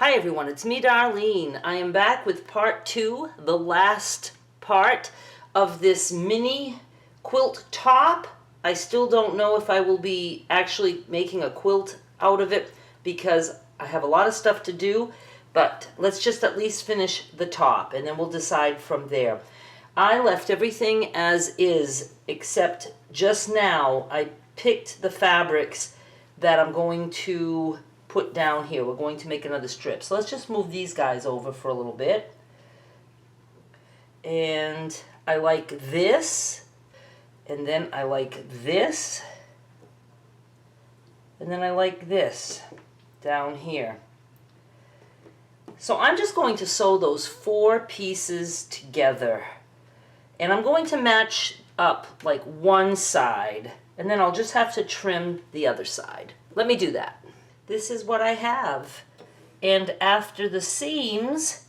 Hi everyone, it's me Darlene. I am back with part 2, the last part of this mini quilt top. I still don't know if I will be actually making a quilt out of it because I have a lot of stuff to do, but let's just at least finish the top and then we'll decide from there. I left everything as is, except just now I picked the fabrics that I'm going to put down here. We're going to make another strip. So let's just move these guys over for a little bit. And I like this, and then I like this, and then I like this down here. So I'm just going to sew those 4 pieces together. And I'm going to match up like one side, and then I'll just have to trim the other side. Let me do that. This is what I have, and after the seams,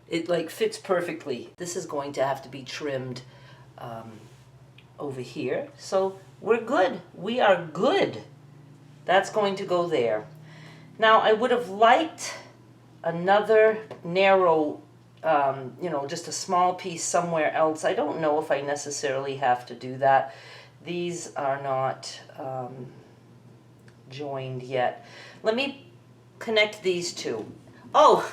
it like fits perfectly. This is going to have to be trimmed over here, so we're good. We are good. That's going to go there. Now I would have liked another narrow, just a small piece somewhere else. I don't know if I necessarily have to do that. These are not joined yet. Let me connect these two. Oh,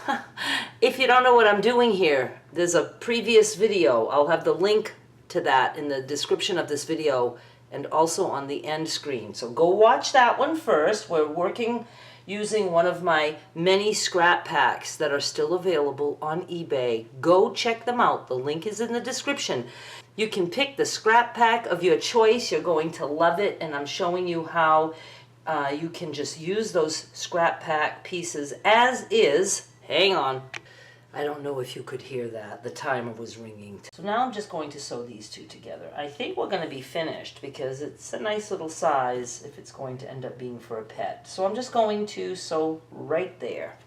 if you don't know what I'm doing here, there's a previous video. I'll have the link to that in the description of this video and also on the end screen. So go watch that one first. We're working using one of my many scrap packs that are still available on eBay. Go check them out. The link is in the description. You can pick the scrap pack of your choice. You're going to love it, and I'm showing you how you can just use those scrap pack pieces as is. Hang on. I don't know if you could hear that. The timer was ringing. So now I'm just going to sew these two together. I think we're going to be finished because it's a nice little size if it's going to end up being for a pet. So I'm just going to sew right there.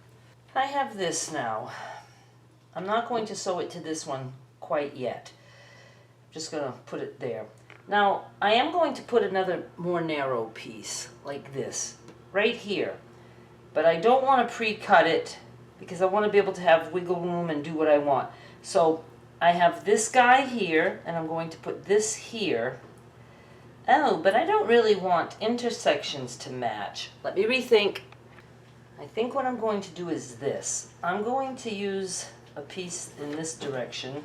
I have this now. I'm not going to sew it to this one quite yet. Just going to put it there. Now, I am going to put another more narrow piece like this right here. But I don't want to pre-cut it because I want to be able to have wiggle room and do what I want. So I have this guy here, and I'm going to put this here. Oh, but I don't really want intersections to match. Let me rethink. I think what I'm going to do is this. I'm going to use a piece in this direction.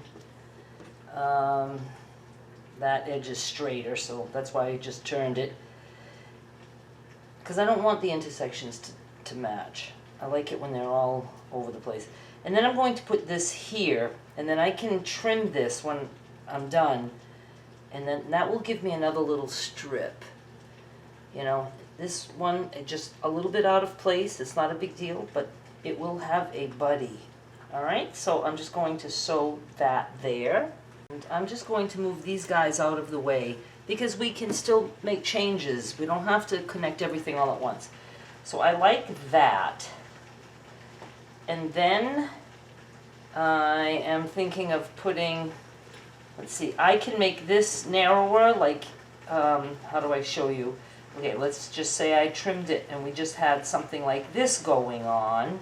That edge is straighter, so that's why I just turned it. Because I don't want the intersections to match. I like it when they're all over the place. And then I'm going to put this here, and then I can trim this when I'm done. And then that will give me another little strip. You know, this one is just a little bit out of place. It's not a big deal, but it will have a buddy. Alright, so I'm just going to sew that there. And I'm just going to move these guys out of the way because we can still make changes. We don't have to connect everything all at once. So I like that. And then I am thinking of putting, let's see, I can make this narrower, like, how do I show you? Okay, let's just say I trimmed it and we just had something like this going on.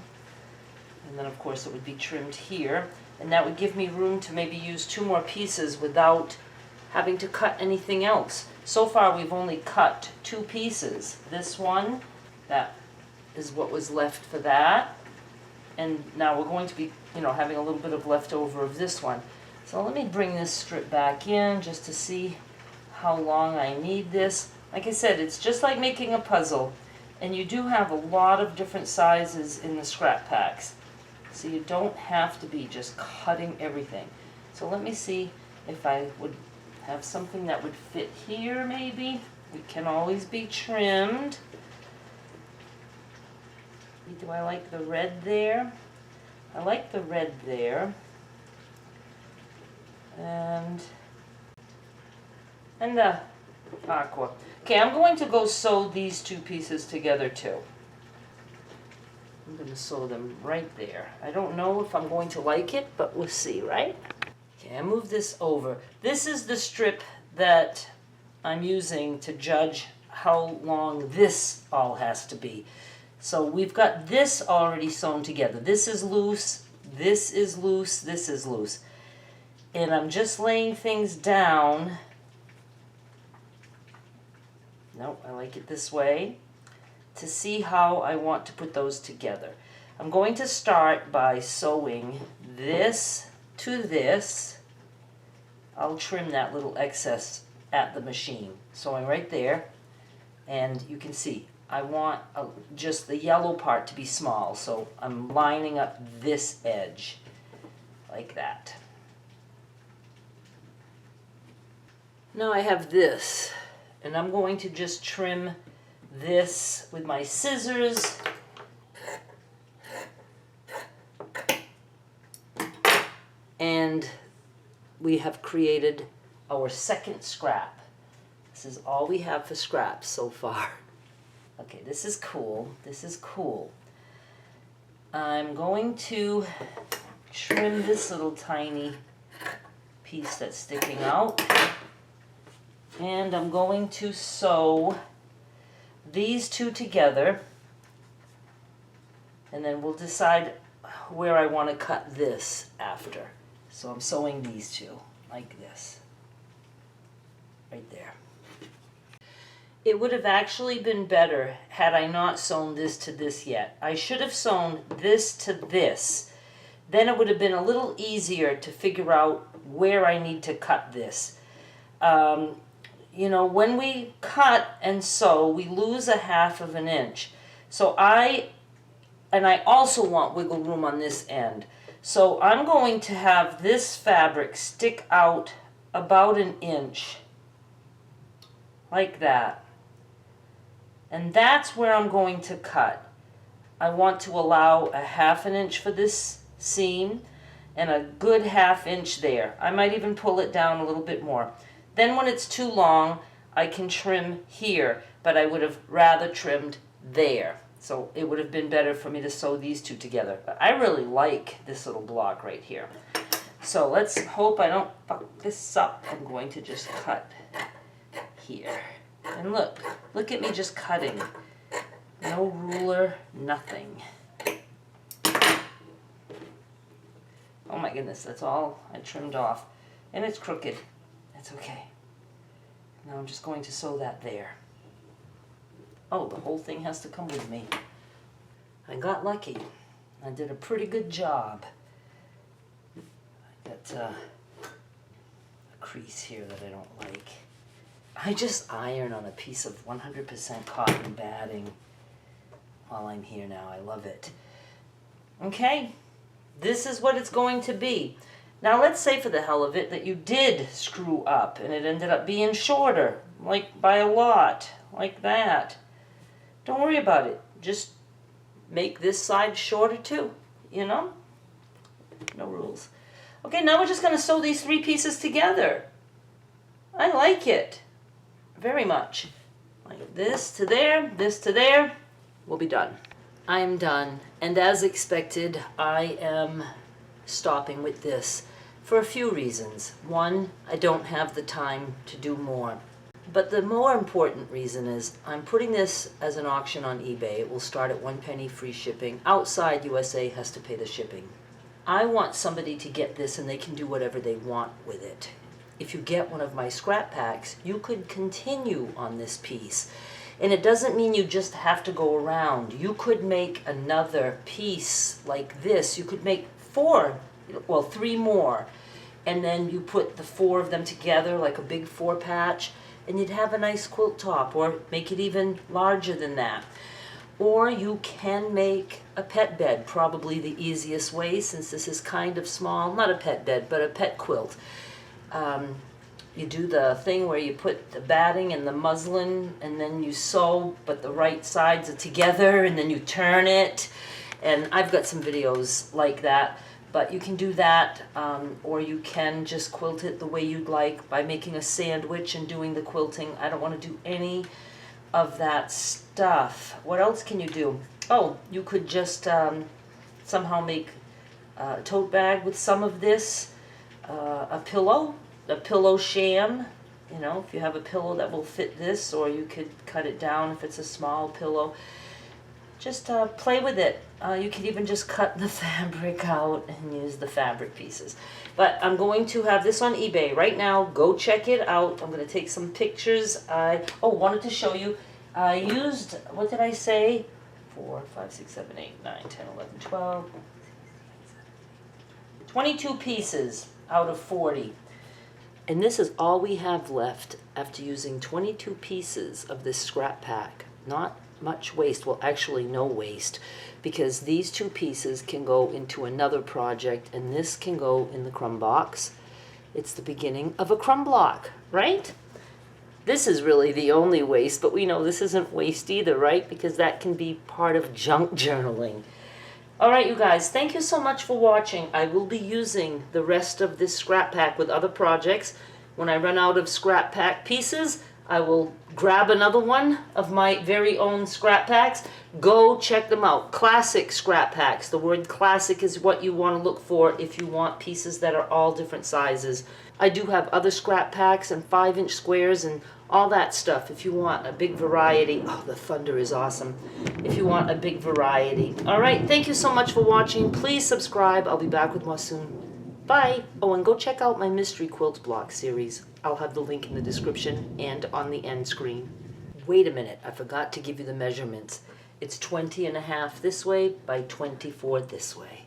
And then of course it would be trimmed here. And that would give me room to maybe use 2 more pieces without having to cut anything else. So far we've only cut 2 pieces. This one, that is what was left for that. And now we're going to be, having a little bit of leftover of this one. So let me bring this strip back in just to see how long I need this. Like I said, it's just like making a puzzle. And you do have a lot of different sizes in the scrap packs. So you don't have to be just cutting everything. So let me see if I would have something that would fit here maybe. It can always be trimmed. Do I like the red there? I like the red there. And the aqua. Okay, I'm going to go sew these 2 pieces together too. I'm going to sew them right there. I don't know if I'm going to like it, but we'll see, right? Okay, I move this over. This is the strip that I'm using to judge how long this all has to be. So we've got this already sewn together. This is loose, this is loose, this is loose. And I'm just laying things down. Nope, I like it this way, to see how I want to put those together. I'm going to start by sewing this to this. I'll trim that little excess at the machine. Sewing right there, and you can see I want just the yellow part to be small, so I'm lining up this edge like that. Now I have this, and I'm going to just trim this with my scissors. And we have created our second scrap. This is all we have for scraps so far. Okay, this is cool. This is cool. I'm going to trim this little tiny piece that's sticking out. And I'm going to sew these two together. And then we'll decide where I want to cut this after. So I'm sewing these two like this. Right there. It would have actually been better had I not sewn this to this yet. I should have sewn this to this. Then it would have been a little easier to figure out where I need to cut this. You know, when we cut and sew, we lose 1/2 inch. So I also want wiggle room on this end. So I'm going to have this fabric stick out about 1 inch. Like that. And that's where I'm going to cut. I want to allow 1/2 inch for this seam and a good 1/2 inch there. I might even pull it down a little bit more. Then when it's too long, I can trim here, but I would have rather trimmed there. So it would have been better for me to sew these two together. But I really like this little block right here. So let's hope I don't fuck this up. I'm going to just cut here. And look at me just cutting. No ruler, nothing. Oh my goodness, that's all I trimmed off. And it's crooked. That's okay. Now I'm just going to sew that there. Oh, the whole thing has to come with me. I got lucky. I did a pretty good job. I got a crease here that I don't like. I just iron on a piece of 100% cotton batting while I'm here now. I love it. Okay, this is what it's going to be. Now let's say for the hell of it that you did screw up and it ended up being shorter, like by a lot, like that. Don't worry about it. Just make this side shorter too, you know? No rules. Okay, now we're just going to sew these 3 pieces together. I like it very much. Like this to there, we'll be done. I am done, and as expected, I am stopping with this for a few reasons. One, I don't have the time to do more. But the more important reason is I'm putting this as an auction on eBay. It will start at 1 penny free shipping. Outside USA has to pay the shipping. I want somebody to get this and they can do whatever they want with it. If you get one of my scrap packs, you could continue on this piece. And it doesn't mean you just have to go around. You could make another piece like this. You could make 3 more. And then you put the 4 of them together like a big 4-patch. And you'd have a nice quilt top, or make it even larger than that. Or you can make a pet bed, probably the easiest way since this is kind of small. Not a pet bed, but a pet quilt. You do the thing where you put the batting and the muslin and then you sew, but the right sides are together and then you turn it. And I've got some videos like that. But you can do that, or you can just quilt it the way you'd like by making a sandwich and doing the quilting. I don't want to do any of that stuff. What else can you do? Oh, you could just somehow make a tote bag with some of this, a pillow sham You know, if you have a pillow that will fit this, or you could cut it down if it's a small pillow. Just play with it. You could even just cut the fabric out and use the fabric pieces. But I'm going to have this on eBay right now. Go check it out. I'm going to take some pictures. Wanted to show you. I used, what did I say? 4, 5, 6, 7, 8, 9, 10, 11, 12, 22 pieces out of 40. And this is all we have left after using 22 pieces of this scrap pack. Not much waste, well actually no waste, because these 2 pieces can go into another project and this can go in the crumb box. It's the beginning of a crumb block, right? This is really the only waste, but we know this isn't waste either, right? Because that can be part of junk journaling. All right, you guys, thank you so much for watching. I will be using the rest of this scrap pack with other projects. When I run out of scrap pack pieces, I will grab another one of my very own scrap packs. Go check them out. Classic scrap packs. The word classic is what you want to look for if you want pieces that are all different sizes. I do have other scrap packs and 5-inch squares and all that stuff if you want a big variety. Oh, the thunder is awesome. If you want a big variety. All right, thank you so much for watching. Please subscribe. I'll be back with more soon. Bye. Oh, and go check out my mystery quilt block series. I'll have the link in the description and on the end screen. Wait a minute, I forgot to give you the measurements. It's 20 and a half this way by 24 this way.